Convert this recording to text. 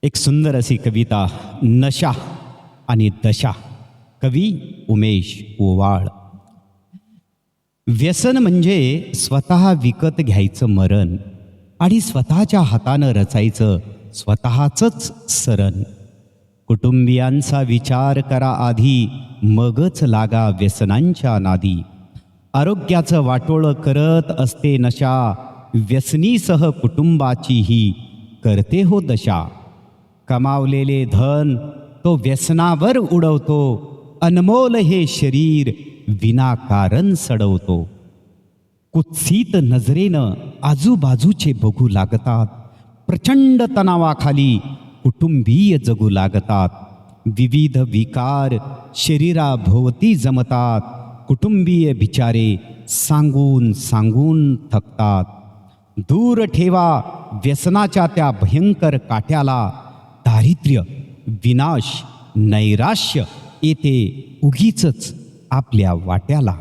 एक सुंदर अशी कविता नशा आणि दशा. कवी उमेश ओवाळ. व्यसन म्हणजे स्वतः विकत घ्यायचं मरण आणि स्वतःच्या हातानं रचायचं स्वतःचंच सरण. कुटुंबियांचा विचार करा आधी, मगच लागा व्यसनांच्या नादी. आरोग्याचं वाटोळं करत असते नशा, व्यसनीसह कुटुंबाचीही करते हो दशा. कमावलेले धन तो व्यसनावर उडवतो, अनमोल हे शरीर विनाकारण सडवतो. कुत्सित नजरेनं आजूबाजूचे बघू लागतात, प्रचंड तणावाखाली कुटुंबीय जगू लागतात. विविध विकार शरीराभोवती जमतात, कुटुंबीय बिचारे सांगून सांगून थकतात. दूर ठेवा व्यसनाच्या त्या भयंकर काट्याला, दारिद्र्य विनाश नैराश्य येते उगीचच आपल्या वाट्याला.